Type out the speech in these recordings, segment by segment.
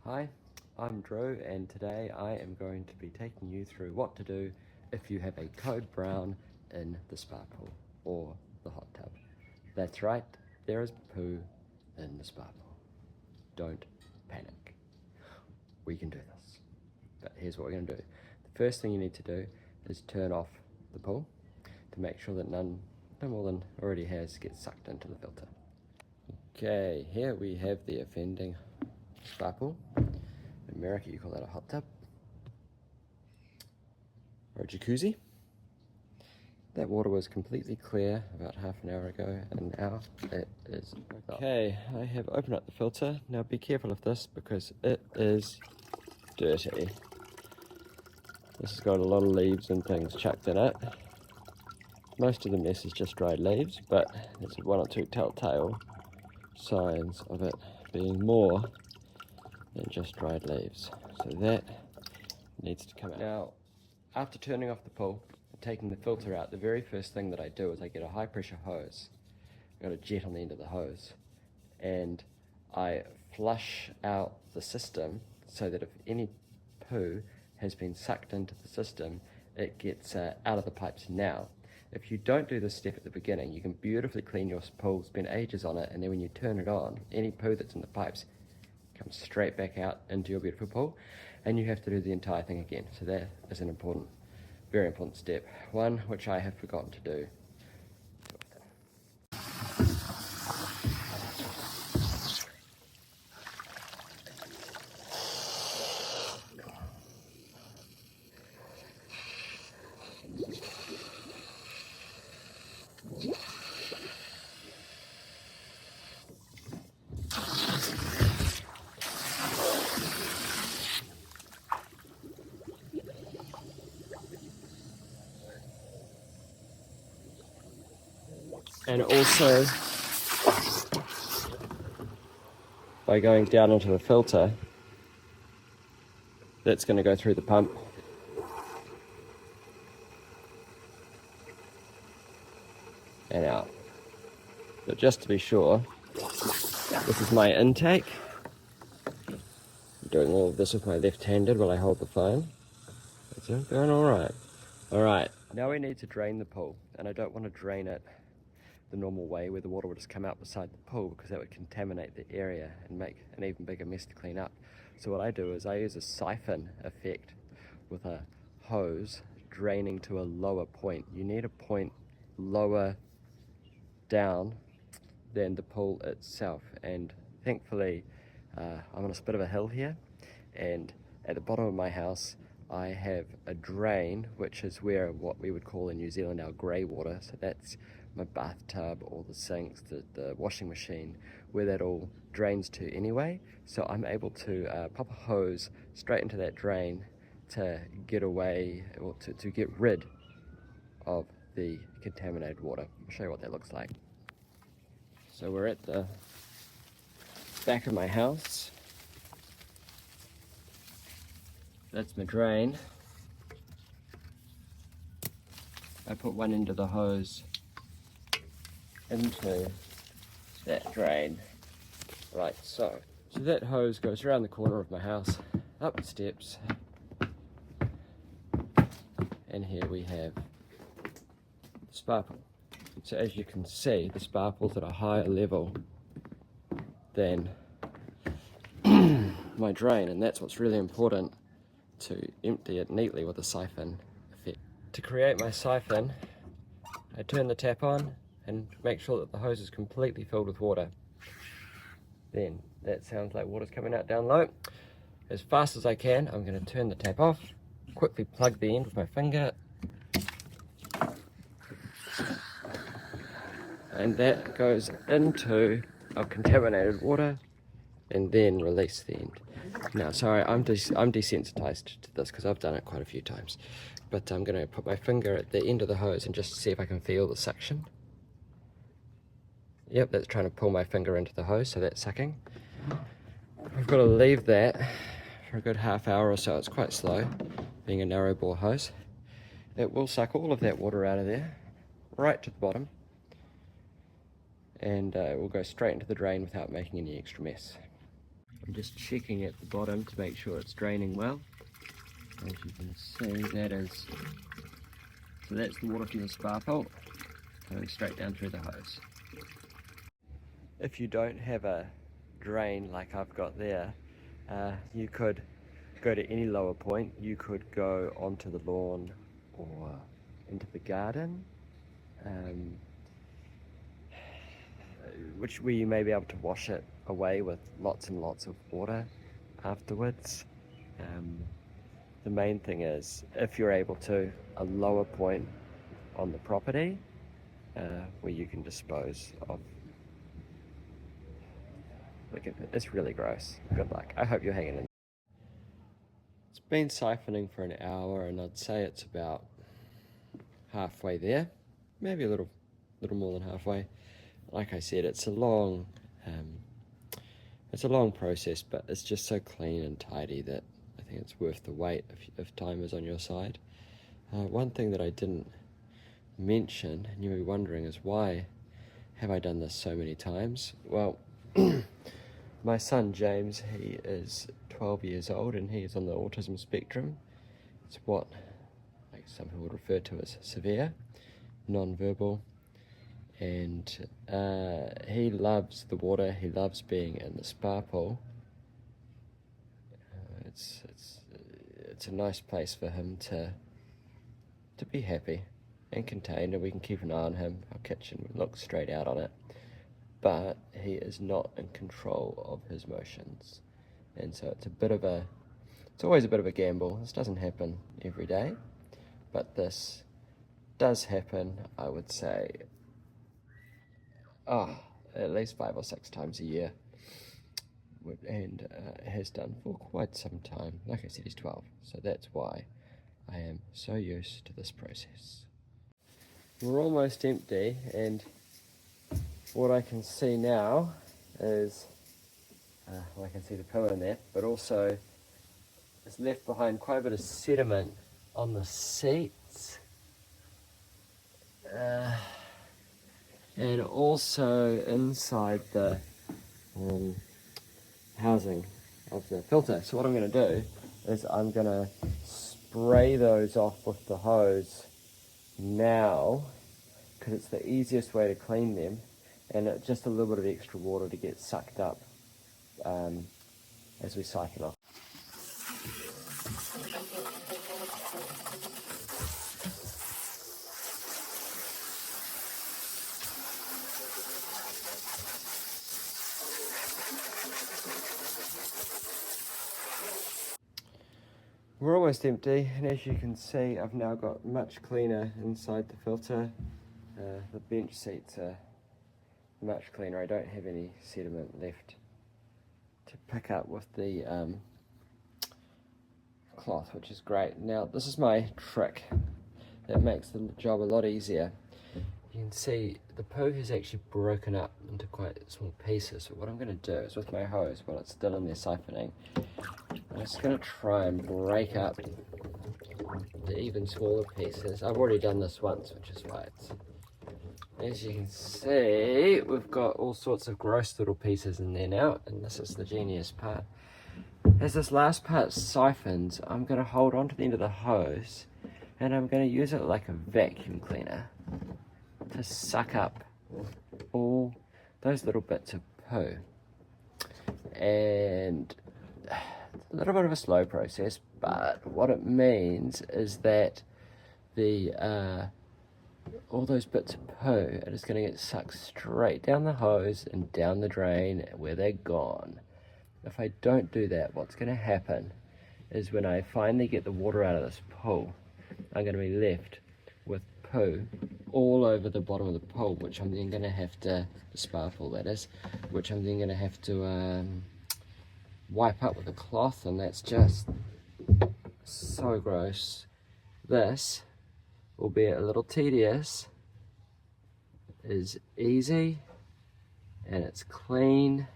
Hi, I'm Drew, and today I am going to be taking you through what to do if you have a code brown in the spa pool or the hot tub. That's right, there is poo in the spa pool. Don't panic. We can do this. But here's what we're going to do. The first thing you need to do is turn off the pool to make sure that no more than already has gets sucked into the filter. Okay, here we have the offending spa pool. In America you call that a hot tub or a jacuzzi. That water was completely clear about half an hour ago, and now it is okay. I have opened up the filter. Now be careful of this because it is dirty. This has got a lot of leaves and things chucked in it. Most of the mess is just dried leaves, but there's one or two telltale signs of it being more than just dried leaves. So that needs to come out. Now, after turning off the pool and taking the filter out, the very first thing that I do is I get a high pressure hose. I've got a jet on the end of the hose, and I flush out the system so that if any poo has been sucked into the system, it gets out of the pipes now. If you don't do this step at the beginning, you can beautifully clean your pool, spend ages on it, and then when you turn it on, any poo that's in the pipes comes straight back out into your beautiful pool, and you have to do the entire thing again. So that is an important, very important step, one which I have forgotten to do. And also, by going down into the filter, that's going to go through the pump. And out. But just to be sure, this is my intake. I'm doing all of this with my left-handed while I hold the phone. It's going alright. Alright, now we need to drain the pool, and I don't want to drain it the normal way where the water would just come out beside the pool, because that would contaminate the area and make an even bigger mess to clean up. So what I do is I use a siphon effect with a hose draining to a lower point. You need a point lower down than the pool itself, and thankfully I'm on a bit of a hill here, and at the bottom of my house I have a drain, which is where what we would call in New Zealand our grey water, so that's my bathtub or the sinks, the washing machine, where that all drains to anyway. So I'm able to pop a hose straight into that drain to get away, or to get rid of the contaminated water. I'll show you what that looks like. So we're at the back of my house. That's my drain. I put one end of the hose into that drain, like so. So that hose goes around the corner of my house, up the steps, and here we have the spa pool. So as you can see, the spa pool's at a higher level than my drain, and that's what's really important, to empty it neatly with a siphon effect. To create my siphon, I turn the tap on and make sure that the hose is completely filled with water. Then that sounds like water's coming out down low. As fast as I can, I'm going to turn the tap off, quickly plug the end with my finger, and that goes into our contaminated water, and then release the end. Now, sorry, I'm desensitized to this because I've done it quite a few times, but I'm going to put my finger at the end of the hose and just see if I can feel the suction. Yep, that's trying to pull my finger into the hose, so that's sucking. I've got to leave that for a good half hour or so. It's quite slow, being a narrow bore hose. It will suck all of that water out of there, right to the bottom, and it will go straight into the drain without making any extra mess. I'm just checking at the bottom to make sure it's draining well. As you can see, so that's the water from the sparkle coming straight down through the hose. If you don't have a drain like I've got there, you could go to any lower point. You could go onto the lawn or into the garden, where you may be able to wash it away with lots and lots of water afterwards. The main thing is, if you're able to, a lower point on the property where you can dispose of. Look, it's really gross. Good luck. I hope you're hanging in. It's been siphoning for an hour, and I'd say it's about halfway there, maybe a little more than halfway. Like I said, it's a long process, but it's just so clean and tidy that I think it's worth the wait if time is on your side. One thing that I didn't mention, and you may be wondering, is why have I done this so many times? Well, my son James, he is 12 years old and he is on the autism spectrum. It's what some people would refer to as severe, non-verbal, and he loves the water. He loves being in the spa pool. It's a nice place for him to be happy and contained, and we can keep an eye on him. Our kitchen looks straight out on it, but he is not in control of his motions, and so it's always a bit of a gamble. This doesn't happen every day, but this does happen, I would say, at least 5 or 6 times a year, and has done for quite some time. Like I said, he's 12, so that's why I am so used to this process. We're almost empty, and what I can see now is, I can see the pillow in there, but also it's left behind quite a bit of sediment on the seats, and also inside the housing of the filter. So what I'm going to do is I'm going to spray those off with the hose now, because it's the easiest way to clean them, and just a little bit of extra water to get sucked up as we cycle off. We're almost empty, and as you can see, I've now got much cleaner inside the filter. The bench seats are much cleaner. I don't have any sediment left to pick up with the cloth, which is great. Now, this is my trick that makes the job a lot easier. You can see the poo has actually broken up into quite small pieces. So what I'm going to do is, with my hose, while it's still in there siphoning, I'm just going to try and break up the even smaller pieces. I've already done this once, which is why it's... As you can see, we've got all sorts of gross little pieces in there now, and this is the genius part. As this last part siphons, I'm going to hold on to the end of the hose, and I'm going to use it like a vacuum cleaner to suck up all those little bits of poo. And a little bit of a slow process, but what it means is that the all those bits of poo are just going to get sucked straight down the hose and down the drain where they're gone. If I don't do that, what's going to happen is when I finally get the water out of this pool, I'm going to be left with poo all over the bottom of the pool, which I'm then going to have to, the spa pool that is, which I'm then going to have to wipe up with a cloth, and that's just so gross. This, albeit a little tedious, is easy and it's clean.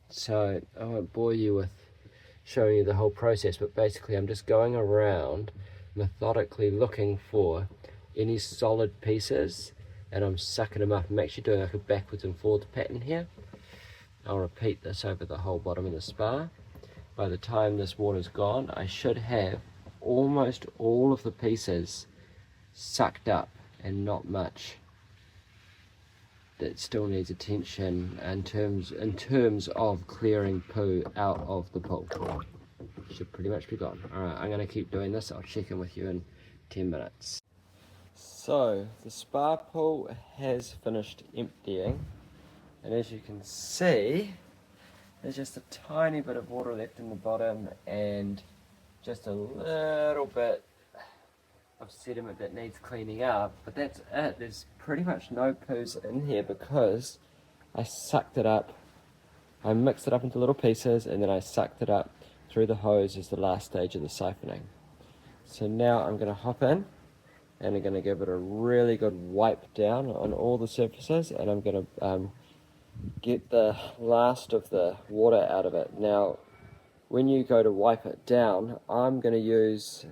So I won't bore you with showing you the whole process, but basically I'm just going around methodically looking for any solid pieces, and I'm sucking them up. I'm actually doing like a backwards and forwards pattern here. I'll repeat this over the whole bottom of the spa. By the time this water's gone, I should have almost all of the pieces sucked up and not much that still needs attention in terms of clearing poo out of the pool. Should pretty much be gone. Alright, I'm going to keep doing this. I'll check in with you in 10 minutes. So, the spa pool has finished emptying, and as you can see, there's just a tiny bit of water left in the bottom and just a little bit of sediment that needs cleaning up, but that's it. There's pretty much no poos in here because I sucked it up. I mixed it up into little pieces and then I sucked it up through the hose as the last stage of the siphoning. So now I'm going to hop in and I'm going to give it a really good wipe down on all the surfaces, and I'm going to get the last of the water out of it. Now, when you go to wipe it down, I'm going to use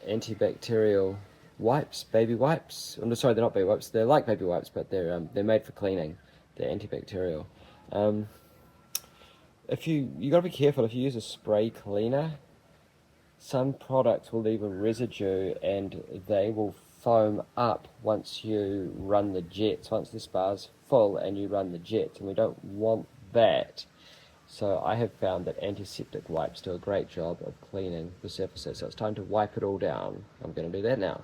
antibacterial wipes, baby wipes. I'm sorry, they're not baby wipes. They're like baby wipes, but they're made for cleaning. They're antibacterial. If you got to be careful if you use a spray cleaner. Some products will leave a residue and they will foam up once you run the jets, once the spa's full and you run the jets, and we don't want that. So I have found that antiseptic wipes do a great job of cleaning the surfaces. So it's time to wipe it all down. I'm going to do that now.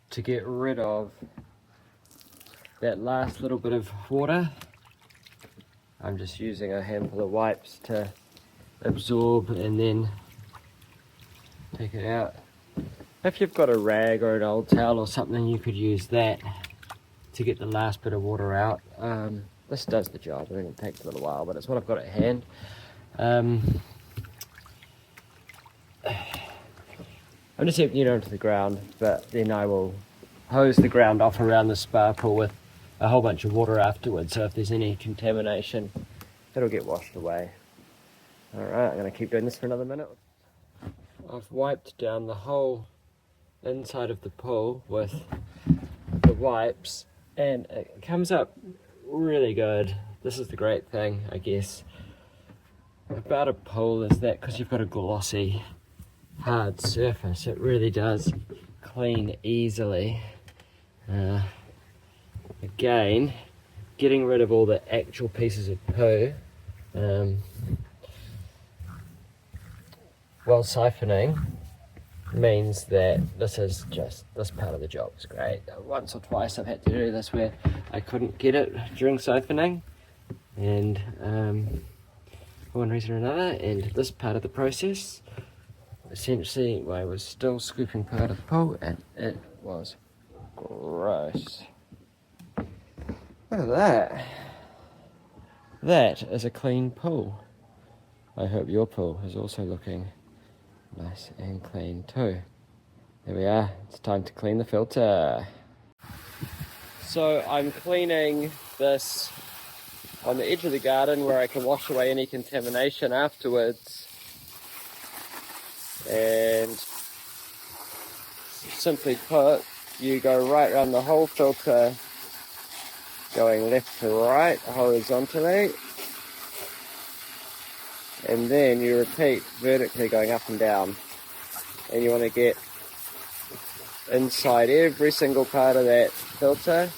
To get rid of that last little bit of water, I'm just using a handful of wipes to absorb and then take it out. If you've got a rag or an old towel or something, you could use that to get the last bit of water out. This does the job. I mean, it takes a little while, but it's what I've got at hand. I'm just emptying it onto the ground, but then I will hose the ground off around the spa pool with a whole bunch of water afterwards, so if there's any contamination, it'll get washed away. Alright, I'm going to keep doing this for another minute. I've wiped down the whole inside of the pool with the wipes, and it comes up really good. This is the great thing, I guess, about a pool is that because you've got a glossy, hard surface, it really does clean easily. Again, getting rid of all the actual pieces of poo while siphoning means that this part of the job is great. Once or twice I've had to do this where I couldn't get it during siphoning, and for one reason or another, and this part of the process, essentially I was still scooping poo out of the pool and it was gross. Look at that. That is a clean pool. I hope your pool is also looking nice and clean too. There we are, it's time to clean the filter. So I'm cleaning this on the edge of the garden where I can wash away any contamination afterwards. And simply put, you go right around the whole filter, going left to right horizontally, and then you repeat vertically going up and down, and you want to get inside every single part of that filter.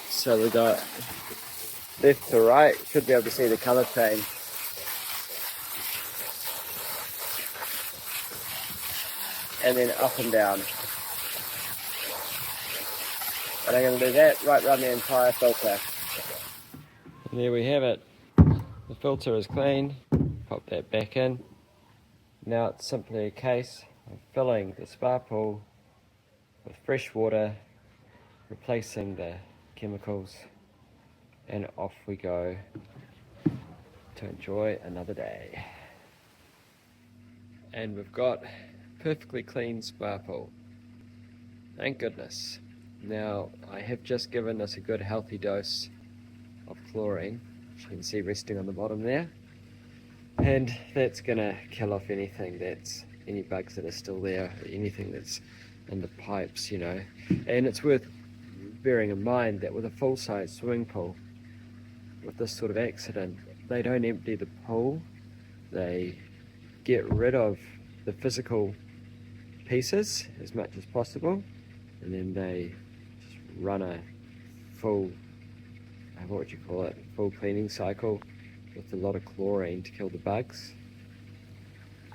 So we got left to right, should be able to see the colour change. And then up and down. And I'm going to do that right around the entire filter. And there we have it. The filter is clean. Pop that back in. Now it's simply a case of filling the spa pool with fresh water, replacing the chemicals, and off we go to enjoy another day. And we've got perfectly clean spa pool. Thank goodness. Now I have just given this a good healthy dose of chlorine, which you can see resting on the bottom there, and that's gonna kill off any bugs that are still there, anything that's and the pipes, you know. And it's worth bearing in mind that with a full-size swimming pool, with this sort of accident, they don't empty the pool, they get rid of the physical pieces as much as possible, and then they just run a full, what would you call it, full cleaning cycle with a lot of chlorine to kill the bugs.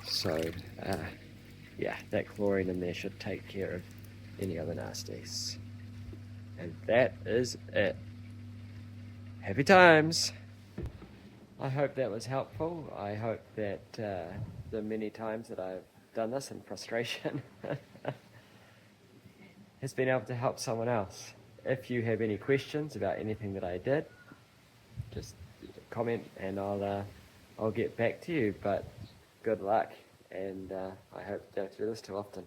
So yeah, that chlorine in there should take care of any other nasties. And that is it. Happy times. I hope that was helpful. I hope that the many times that I've done this in frustration has been able to help someone else. If you have any questions about anything that I did, just comment and I'll get back to you. But good luck, and I hope to go through this too often.